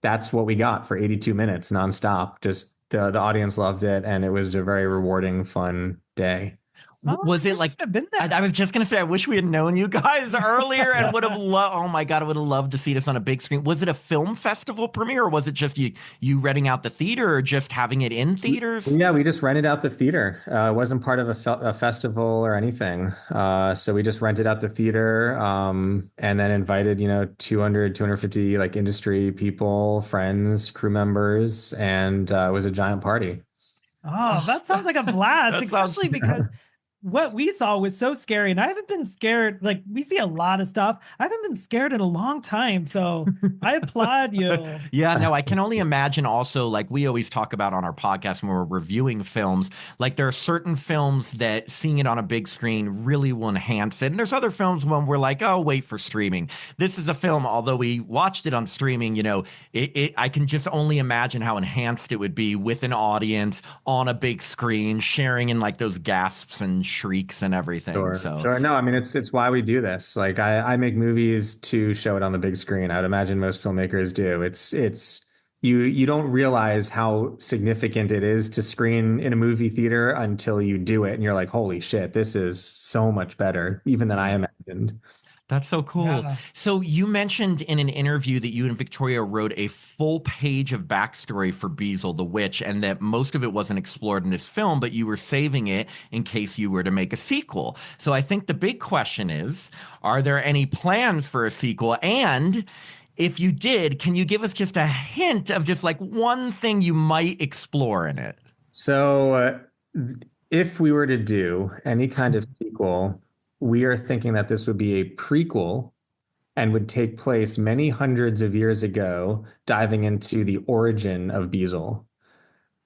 that's what we got for 82 minutes nonstop. Just the audience loved it, and it was a very rewarding, fun day. Oh, Was I it wish like I'd have been there. I was just gonna say I wish we had known you guys earlier and would have loved, oh my God, I would have loved to see this on a big screen. Was it a film festival premiere, or was it just you renting out the theater, or just having it in theaters? Yeah, we just rented out the theater. It wasn't part of a festival or anything. So we just rented out the theater, and then invited, 250 like industry people, friends, crew members, and it was a giant party. Oh, that sounds like a blast, That sounds- especially because what we saw was so scary. And I haven't been scared. Like, we see a lot of stuff. I haven't been scared in a long time. So I applaud you. Yeah, no, I can only imagine also, like we always talk about on our podcast when we're reviewing films, like there are certain films that seeing it on a big screen really will enhance it. And there's other films when we're like, oh, wait for streaming. This is a film, although we watched it on streaming, I can just only imagine how enhanced it would be with an audience on a big screen, sharing in like those gasps and shrieks and everything. Sure. No, I mean, it's why we do this. Like I make movies to show it on the big screen. I would imagine most filmmakers do. It's you don't realize how significant it is to screen in a movie theater until you do it, and you're like, holy shit, this is so much better even than I imagined. That's so cool. Yeah. So you mentioned in an interview that you and Victoria wrote a full page of backstory for Beezel the witch, and that most of it wasn't explored in this film, but you were saving it in case you were to make a sequel. So I think the big question is, are there any plans for a sequel? And if you did, can you give us just a hint of just like one thing you might explore in it? So if we were to do any kind of sequel, we are thinking that this would be a prequel and would take place many hundreds of years ago, diving into the origin of Beezel.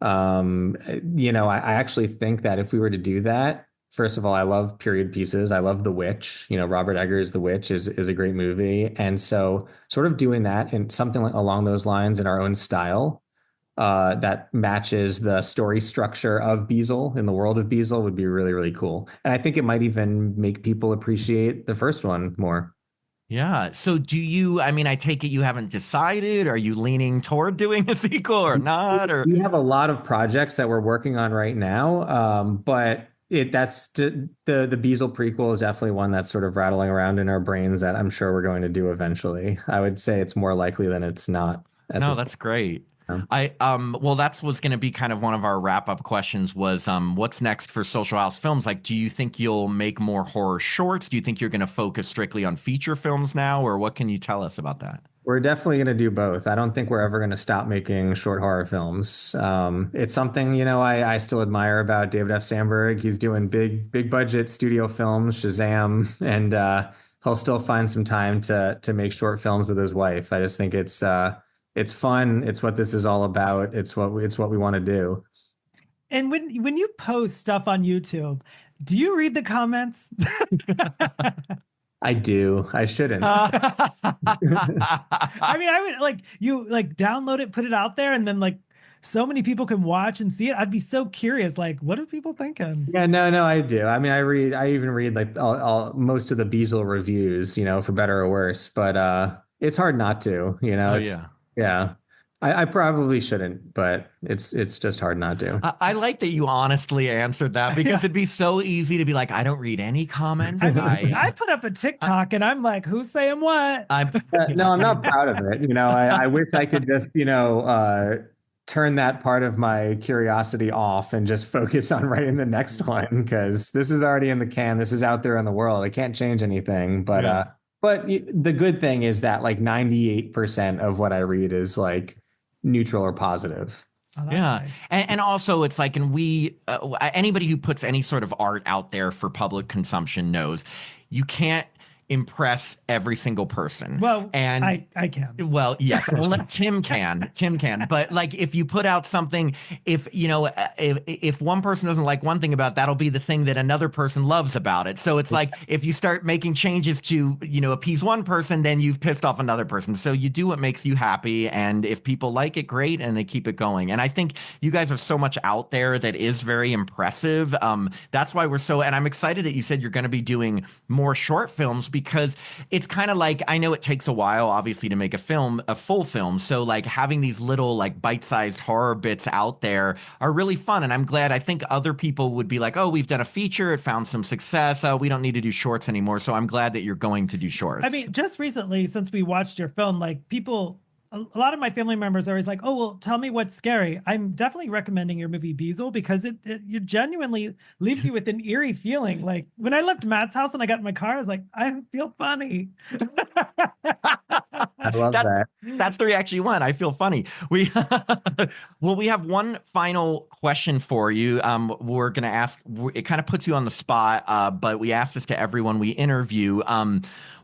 I actually think that if we were to do that, first of all, I love period pieces. I love The Witch. Robert Eggers' The Witch is a great movie. And so sort of doing that and something along those lines in our own style, that matches the story structure of Beezel in the world of Beezel would be really, really cool. And I think it might even make people appreciate the first one more. Yeah. So I mean, I take it you haven't decided. Are you leaning toward doing a sequel or not? Or We have a lot of projects that we're working on right now, but the Beezel prequel is definitely one that's sort of rattling around in our brains that I'm sure we're going to do eventually. I would say it's more likely than it's not at no, this that's great. time. Well, that's was going to be kind of one of our wrap-up questions was what's next for Social House Films? Like, do you think you'll make more horror shorts? Do you think you're going to focus strictly on feature films now, or what can you tell us about that? We're definitely going to do both. I don't think we're ever going to stop making short horror films. It's something, I still admire about David F. Sandberg. He's doing big budget studio films, Shazam, and he'll still find some time to make short films with his wife. I just think it's fun. It's what this is all about. It's what we want to do. And when you post stuff on YouTube, do you read the comments? I do. I shouldn't. I mean, I would download it, put it out there, and then so many people can watch and see it. I'd be so curious, what are people thinking? Yeah, no, I do. I mean, I even read all most of the Beezel reviews, for better or worse, but it's hard not to, Oh, it's, yeah. yeah. I probably shouldn't, but it's just hard not to. I like that you honestly answered that because it'd be so easy to be like, I don't read any comment. I put up a TikTok and I'm like, who's saying what? No, I'm not proud of it. I wish I could just, turn that part of my curiosity off and just focus on writing the next one because this is already in the can. This is out there in the world. I can't change anything, but Yeah. But the good thing is that 98% of what I read is neutral or positive. Oh, that's Yeah. nice. And also it's like, and anybody who puts any sort of art out there for public consumption knows you can't impress every single person. Well, and I can. Well, yes, well, Tim can, but if you put out something, if one person doesn't like one thing about it, that'll be the thing that another person loves about it. So it's like, if you start making changes to, appease one person, then you've pissed off another person. So you do what makes you happy. And if people like it, great. And they keep it going. And I think you guys have so much out there that is very impressive. That's why and I'm excited that you said you're going to be doing more short films because it's kind of like, I know it takes a while, obviously, to make a full film. So having these little bite-sized horror bits out there are really fun. And I'm glad, I think other people would be like, oh, we've done a feature, it found some success. We don't need to do shorts anymore. So I'm glad that you're going to do shorts. I mean, just recently, since we watched your film, a lot of my family members are always like, oh, well, tell me what's scary. I'm definitely recommending your movie Beezel because it genuinely leaves you with an eerie feeling. Like when I left Matt's house and I got in my car, I was like, I feel funny. I love that. That's the reaction you want. I feel funny. We have one final question for you. We're going to ask, it kind of puts you on the spot, but we asked this to everyone we interview.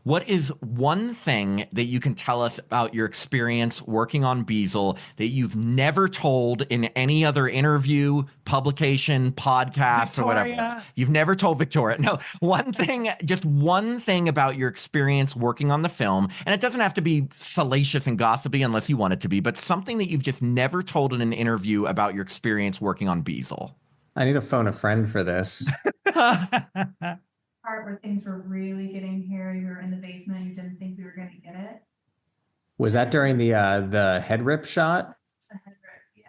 What is one thing that you can tell us about your experience working on Beezel that you've never told in any other interview, publication, podcast, or whatever? You've never told Victoria. No, just one thing about your experience working on the film. And it doesn't have to be salacious and gossipy unless you want it to be, but something that you've just never told in an interview about your experience working on Beezel. I need to phone a friend for this. Part where things were really getting hairy, we were in the basement and you didn't think we were going to get it. Was that during the head rip shot? The head rip, yeah.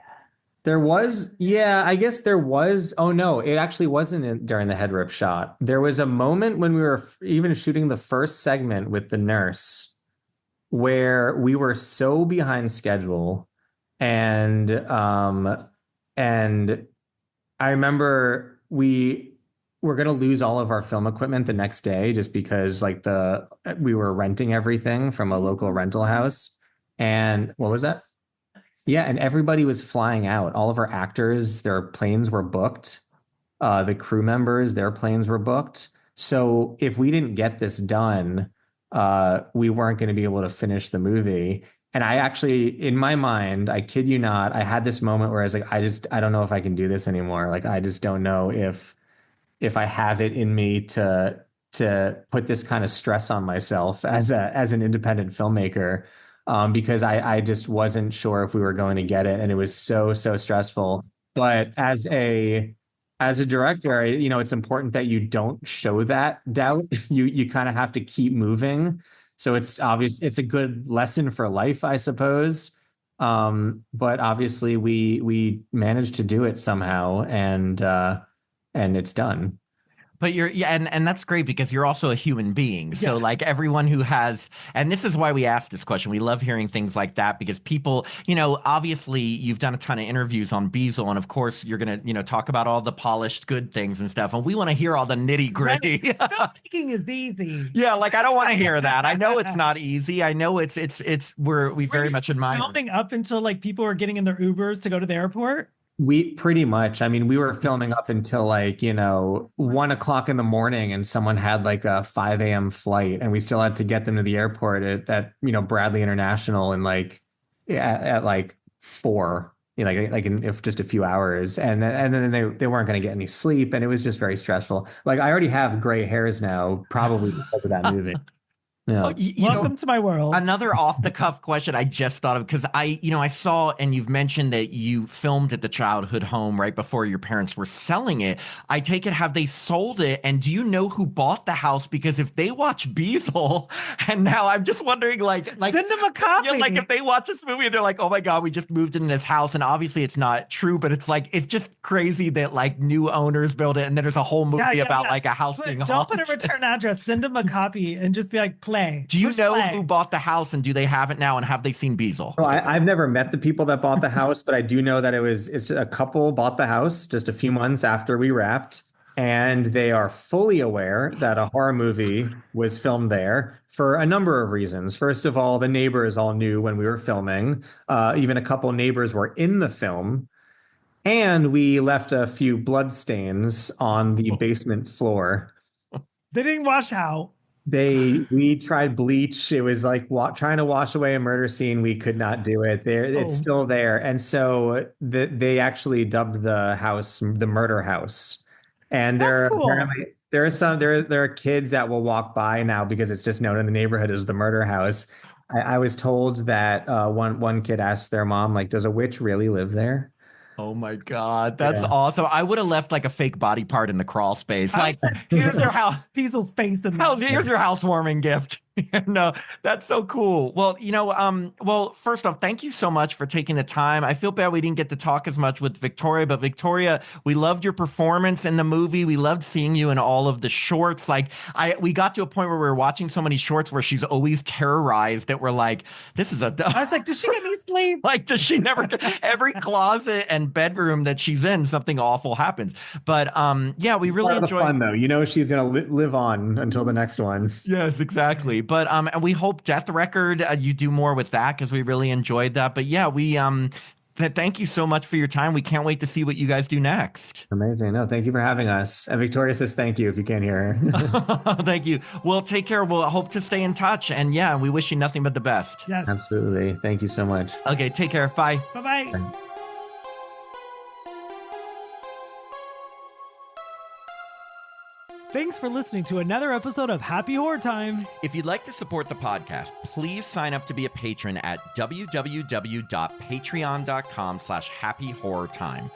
There was, I guess there was. Oh no, it actually wasn't during the head rip shot. There was a moment when we were even shooting the first segment with the nurse where we were so behind schedule, and I remember we were going to lose all of our film equipment the next day just because we were renting everything from a local rental house. And what was that? Yeah. And everybody was flying out. All of our actors, their planes were booked. The crew members, their planes were booked. So if we didn't get this done, we weren't going to be able to finish the movie. And I actually, in my mind, I kid you not, I had this moment where I was like, I don't know if I can do this anymore. Like, I just don't know if I have it in me to put this kind of stress on myself as an independent filmmaker, because I just wasn't sure if we were going to get it, and it was so stressful. But as a director, it's important that you don't show that doubt. You kind of have to keep moving. So it's obvious it's a good lesson for life, I suppose. But obviously we managed to do it somehow, and it's done. But and that's great because you're also a human being. So like everyone who has, and this is why we ask this question. We love hearing things like that because people, obviously you've done a ton of interviews on Beezel, and of course you're gonna, talk about all the polished good things and stuff. And we want to hear all the nitty gritty. Filmmaking is easy. Yeah, like I don't want to hear that. I know it's not easy. I know we very much admire filming up until like people were getting in their Ubers to go to the airport. We pretty much, I mean, we were filming up until like, 1 o'clock in the morning, and someone had like a 5 a.m. flight, and we still had to get them to the airport at Bradley International, and like at like 4, like in if just a few hours. And then they weren't going to get any sleep, and it was just very stressful. Like I already have gray hairs now, probably because of that movie. Yeah. Welcome to my world. Another off the cuff question I just thought of, because I saw, and you've mentioned that you filmed at the childhood home right before your parents were selling it. I take it, have they sold it? And do you know who bought the house? Because if they watch Beezel, and now I'm just wondering, like send them a copy. Yeah, like if they watch this movie and they're like, oh my God, we just moved in this house. And obviously it's not true, but it's like, it's just crazy that like new owners build it. And then there's a whole movie about like a house being haunted. Don't put a return address, send them a copy and just be like, play. Do you know who bought the house, and do they have it now, and have they seen Beezel? Well, I've never met the people that bought the house, but I do know that it's a couple bought the house just a few months after we wrapped, and they are fully aware that a horror movie was filmed there for a number of reasons. First of all, the neighbors all knew when we were filming. Even a couple neighbors were in the film. And we left a few blood stains on the basement floor. They didn't wash out. We tried bleach. It was like trying to wash away a murder scene. We could not do it. It's still there. And so they actually dubbed the house the murder house. And there are kids that will walk by now because it's just known in the neighborhood as the murder house. I was told that one kid asked their mom, like, does a witch really live there? Oh my God, that's awesome. I would have left like a fake body part in the crawl space. Like, here's your house. Beezel's face in Here's your housewarming gift. No, that's so cool. Well, first off, thank you so much for taking the time. I feel bad we didn't get to talk as much with Victoria, but Victoria, we loved your performance in the movie. We loved seeing you in all of the shorts. Like we got to a point where we were watching so many shorts where she's always terrorized that we're like, this is I was like, does she get any sleep? Like, does she never every closet and bedroom that she's in, something awful happens. But yeah, we really enjoyed fun though. She's gonna live on until the next one. Yes, exactly. But and we hope Death Record you do more with that, because we really enjoyed that. But yeah, we thank you so much for your time. We can't wait to see what you guys do next. Amazing. No, thank you for having us. And Victoria says thank you if you can't hear her. Thank you. Well, take care. We'll hope to stay in touch. And yeah, we wish you nothing but the best. Yes. Absolutely. Thank you so much. Okay, take care. Bye. Bye-bye. Bye. Thanks for listening to another episode of Happy Horror Time. If you'd like to support the podcast, please sign up to be a patron at www.patreon.com/happyhorrortime.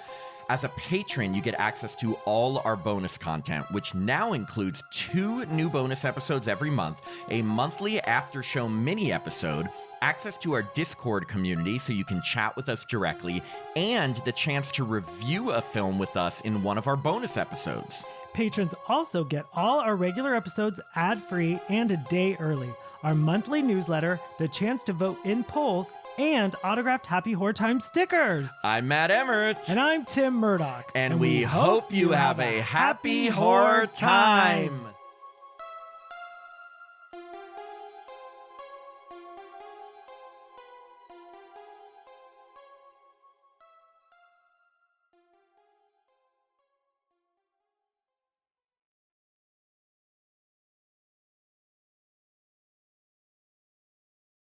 As a patron, you get access to all our bonus content, which now includes 2 new bonus episodes every month, a monthly after show mini episode, access to our Discord community so you can chat with us directly, and the chance to review a film with us in one of our bonus episodes. Patrons also get all our regular episodes ad-free and a day early, our monthly newsletter, the chance to vote in polls, and autographed Happy Horror Time stickers. I'm Matt Emmert. And I'm Tim Murdoch. And we hope you have a happy horror time.